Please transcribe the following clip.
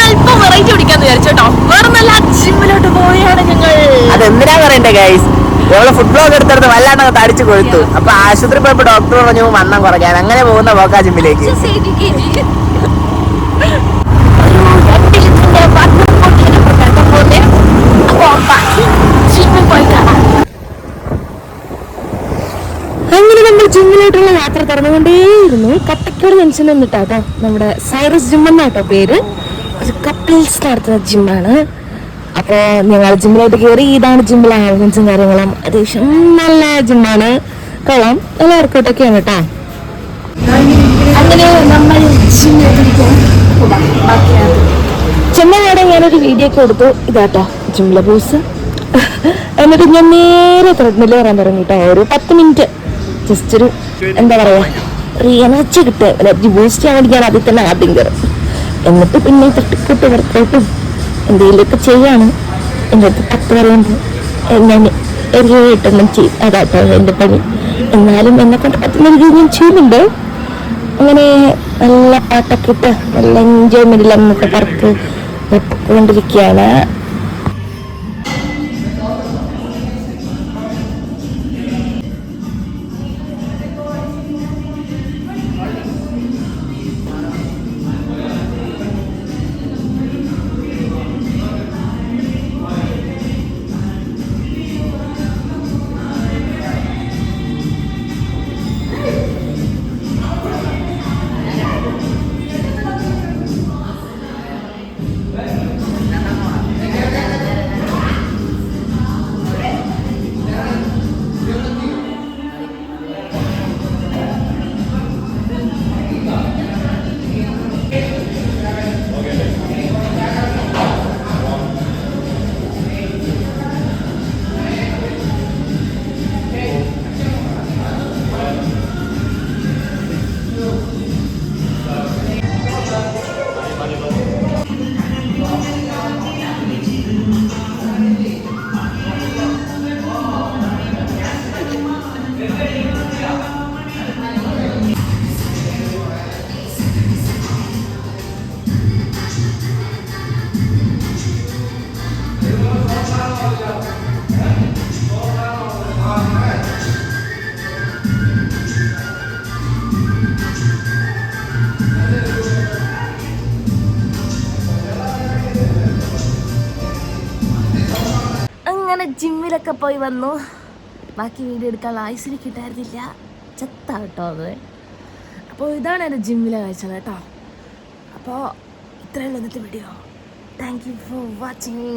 അല്പം വെറൈറ്റി പിടിക്കാന്ന് വിചാരിച്ചോട്ടോ. വേറെ നല്ല ജിമ്മിലോട്ട് പോയാണ് ഞങ്ങൾ. അതെന്തിനാ പറയണ്ടേ ഗൈസ്, ഞങ്ങള് ഫുഡ് ബ്ലോഗ് എടുത്തെടുത്ത് വല്ലാണ്ട് തടിച്ചു കൊടുത്തു. അപ്പൊ ആശുപത്രി പോയപ്പോ ഡോക്ടർ പറഞ്ഞു വണ്ണം കുറയ്ക്കാൻ. അങ്ങനെ പോകുന്ന പോക്കാ ജിമ്മിലേക്ക്. അങ്ങനെ നമ്മൾ ജിമ്മിലോട്ടുള്ള യാത്ര തുറന്നുകൊണ്ടേയിരുന്നു. കട്ടക്കോട് ജംഗ്ഷൻ നിന്നിട്ടാട്ടോ നമ്മുടെ സൈറസ് ജിം എന്നാട്ടോ പേര്. ഒരു കപ്പിൾസ് നടത്തുന്ന ജിമ്മാണ്. അപ്പോൾ ഞങ്ങൾ ജിമ്മിലോട്ട് കയറി. ഇതാണ് ജിമ്മിലെ ആംബുലൻസും കാര്യങ്ങളും. അത്യാവശ്യം നല്ല ജിമ്മാണ്, കൊള്ളാം, നല്ല വർക്കൗട്ടൊക്കെയാണ് കേട്ടോ. അങ്ങനെ നമ്മൾ ചെന്നൈയുടെ ഞാനൊരു വീഡിയോ ഒക്കെ എടുത്തു. ഇതാട്ടോ ജിമ്മിലെ ബോസ്. എന്നിട്ട് ഞാൻ നേരെ ത്രെഡ്മിൽ കയറാൻ തുടങ്ങി കേട്ടോ. ഒരു 10 മിനിറ്റ് ജസ്റ്റ് ഒരു എന്താ പറയാ, ഒരു എനർജി കിട്ടുക, എനർജി ബൂസ്റ്റ് ചെയ്യാൻ വേണ്ടി ഞാൻ അതിൽ തന്നെ ആദ്യം കയറും. എന്നിട്ട് പിന്നെ തട്ടിക്കൂട്ട് വർക്കൗട്ടും എന്തെങ്കിലുമൊക്കെ ചെയ്യാണ്. എൻ്റെ അടുത്ത് 10 പറയുമ്പോൾ ഞാൻ എറിയായിട്ടൊന്നും ചെയ്യും. അതാട്ടോ എൻ്റെ പണി. എന്നാലും എന്നെ കൊണ്ട് പറ്റുന്ന രീതിയിൽ ഞാൻ ചെയ്യുന്നുണ്ട്. അങ്ങനെ നല്ല പാട്ടൊക്കെ ഇട്ട് നല്ല എൻജോയ്മെന്റിൽ അന്നത്തെ വർക്ക് കൊണ്ടിരിക്കുകയാണ്. ജിമ്മിലൊക്കെ പോയി വന്നു. ബാക്കി വീഡിയോ എടുക്കാനുള്ള ആയുസിൽ കിട്ടായിരുന്നില്ല. ചത്താ കേട്ടോ അത്. അപ്പോൾ ഇതാണ് എൻ്റെ ജിമ്മിലെ കാഴ്ചകൾ കേട്ടോ. അപ്പോൾ ഇത്രയുള്ള ഇന്നത്തെ video. Thank you for watching.